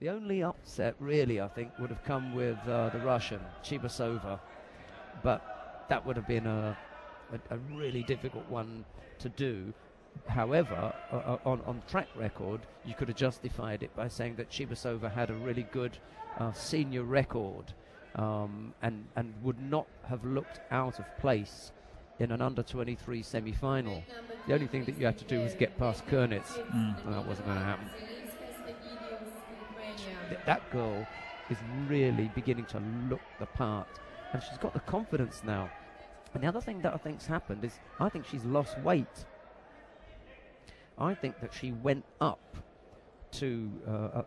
The only upset, really, I think, would have come with the Russian, Chibasova. But that would have been a really difficult one to do. However, on track record, you could have justified it by saying that Chibasova had a really good senior record and would not have looked out of place in an under-23 semi-final. The only thing that you had to do was get past Kurnitz. That wasn't going to happen. That girl is really beginning to look the part, and she's got the confidence now. And the other thing that I think's happened is I think she's lost weight. I think that she went up to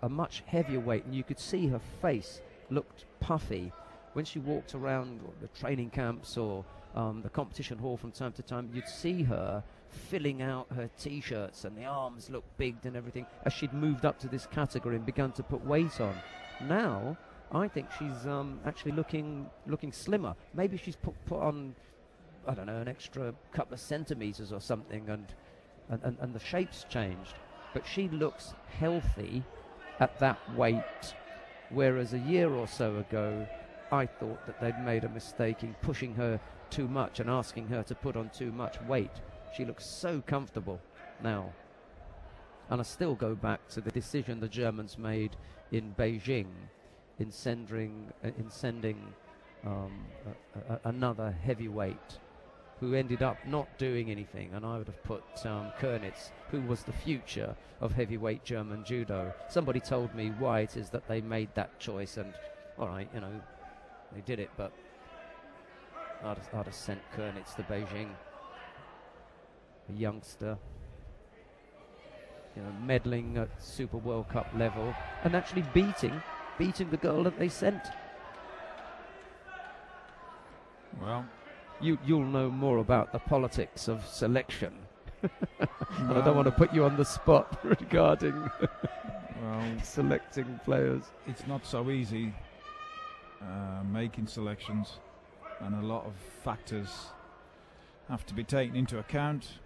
a much heavier weight, and you could see her face looked puffy when she walked around the training camps or the competition hall from time to time. You'd see her filling out her t-shirts, and the arms looked big and everything as she'd moved up to this category and begun to put weight on. Now I think she's actually looking slimmer. Maybe she's put on, I don't know, an extra couple of centimeters or something, and the shape's changed, but she looks healthy at that weight, whereas a year or so ago I thought that they'd made a mistake in pushing her too much and asking her to put on too much weight. She looks so comfortable now. And I still go back to the decision the Germans made in Beijing in sending another heavyweight who ended up not doing anything, and I would have put Kurnitz, who was the future of heavyweight German judo. Somebody told me why it is that they made that choice, and all right, you know, they did it, but I'd have sent Kurnitz to Beijing. A youngster, you know, meddling at Super World Cup level and actually beating the girl that they sent. Well, you'll know more about the politics of selection. And I don't want to put you on the spot regarding selecting players. It's not so easy making selections, and a lot of factors have to be taken into account.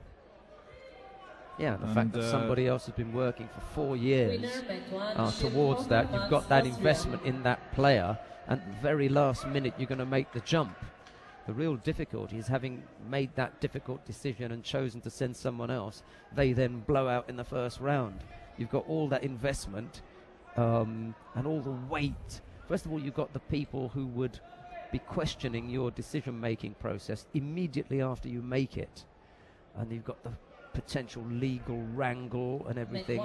Yeah, the fact that somebody else has been working for 4 years towards that. You've got that investment in that player, and at the very last minute you're going to make the jump. The real difficulty is having made that difficult decision and chosen to send someone else, they then blow out in the first round. You've got all that investment and all the weight. First of all, you've got the people who would be questioning your decision-making process immediately after you make it. And you've got the potential legal wrangle and everything,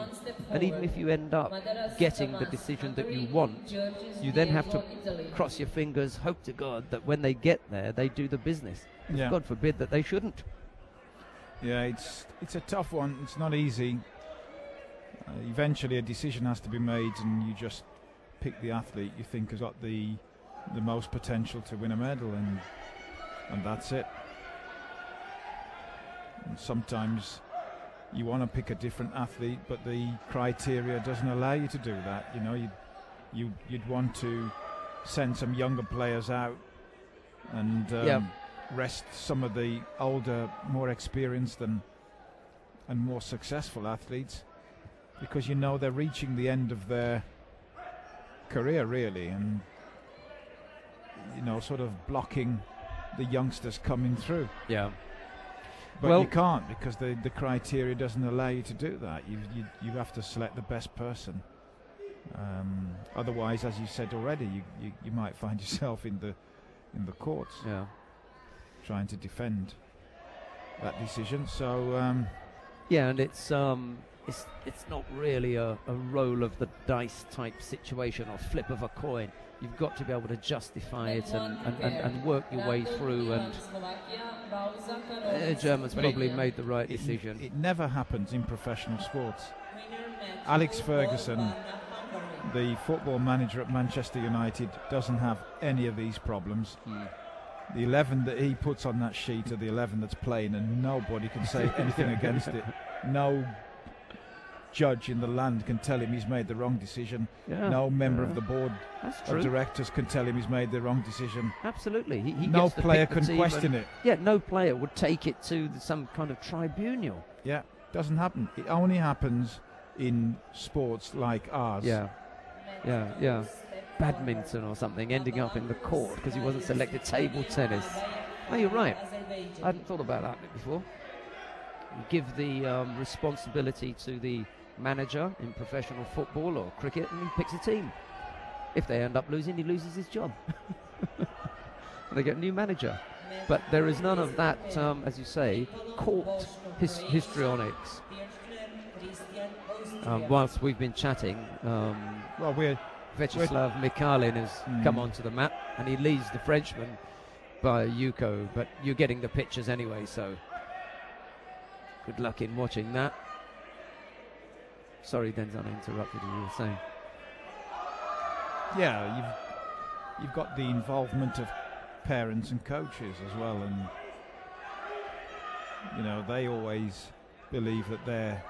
and even if you end up getting the decision that you want, you then have to cross your fingers, hope to God that when they get there they do the business. Yeah. God forbid that they shouldn't. Yeah, it's a tough one. It's not easy. Eventually a decision has to be made, and you just pick the athlete you think has got the most potential to win a medal, and that's it. And sometimes you want to pick a different athlete, but the criteria doesn't allow you to do that. You know, you'd want to send some younger players out and rest some of the older, more experienced and more successful athletes, because you know they're reaching the end of their career really, and you know, sort of blocking the youngsters coming through. Yeah. But well, you can't, because the criteria doesn't allow you to do that. You have to select the best person. Otherwise, as you said already, you might find yourself in the courts, trying to defend that decision. So yeah, and it's not really a roll of the dice type situation or flip of a coin. You've got to be able to justify it and work your way through, and the Germans probably made the right decision. It never happens in professional sports. Alex Ferguson, the football manager at Manchester United, doesn't have any of these problems. The 11 that he puts on that sheet are the 11 that's playing, and nobody can say anything against it. No judge in the land can tell him he's made the wrong decision. No member of the board of directors can tell him he's made the wrong decision. Absolutely. He no gets to player pick the can question it. Yeah, no player would take it to some kind of tribunal. Yeah, doesn't happen. It only happens in sports like ours. Yeah. yeah, badminton or something, ending up in the court because he wasn't selected. Table tennis. Oh, you're right. I hadn't thought about that bit before. You give the responsibility to the manager in professional football or cricket, and he picks a team. If they end up losing, he loses his job. They get a new manager. But there is none of that, as you say, court histrionics. Whilst we've been chatting, Viacheslav Mikhaylin has come onto the map, and he leads the Frenchman by Yuko, but you're getting the pictures anyway, so good luck in watching that. Sorry, Denzan, I interrupted you were saying. Yeah, you've got the involvement of parents and coaches as well, and you know, they always believe that their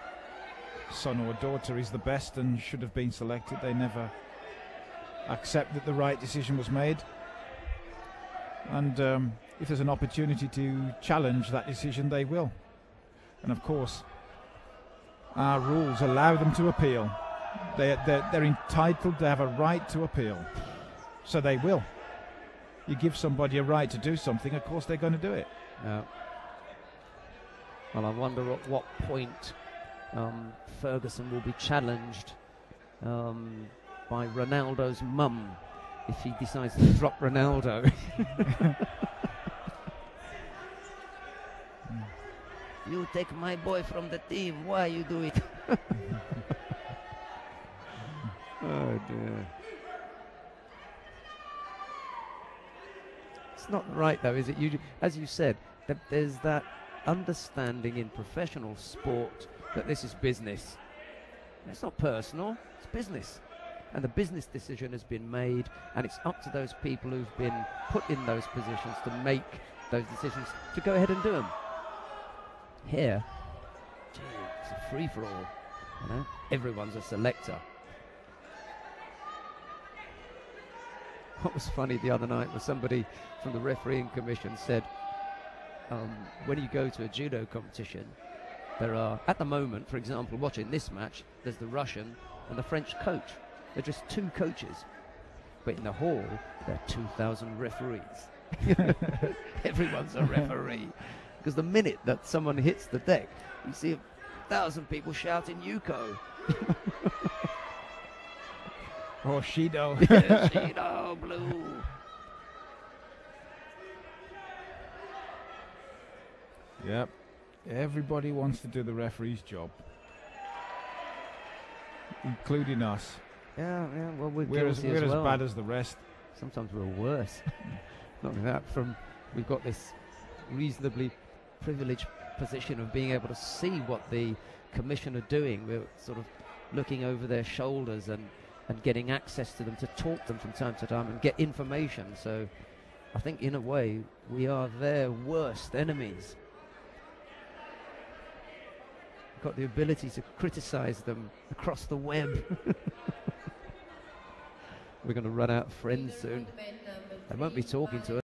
son or daughter is the best and should have been selected. They never accept that the right decision was made, and if there's an opportunity to challenge that decision, they will. And of course, our rules allow them to appeal. They're entitled to have a right to appeal, so they will. You give somebody a right to do something, of course they're going to do it. Yeah. Well, I wonder at what point Ferguson will be challenged by Ronaldo's mum if he decides to drop Ronaldo. You take my boy from the team, why you do it? Oh dear. It's not right though, is it? As you said, that there's that understanding in professional sport that this is business. It's not personal, it's business. And the business decision has been made, and it's up to those people who've been put in those positions to make those decisions, to go ahead and do them. Here, gee, it's a free-for-all. You know? Everyone's a selector. What was funny the other night was somebody from the refereeing commission said, when you go to a judo competition, there are, at the moment, for example, watching this match, there's the Russian and the French coach. They're just two coaches. But in the hall, there are 2,000 referees. Everyone's a referee. Because the minute that someone hits the deck, you see 1,000 people shouting Yuko. Or Shido. Yeah, Shido, blue. Yep. Everybody wants to do the referee's job, including us. Yeah, well, we're as well. bad as the rest. Sometimes we're worse. Not only that, we've got this reasonably privileged position of being able to see what the commission are doing. We're sort of looking over their shoulders and getting access to them, to talk to them from time to time and get information. So I think in a way we are their worst enemies. We've got the ability to criticize them across the web. We're going to run out of friends soon. They won't be talking to us.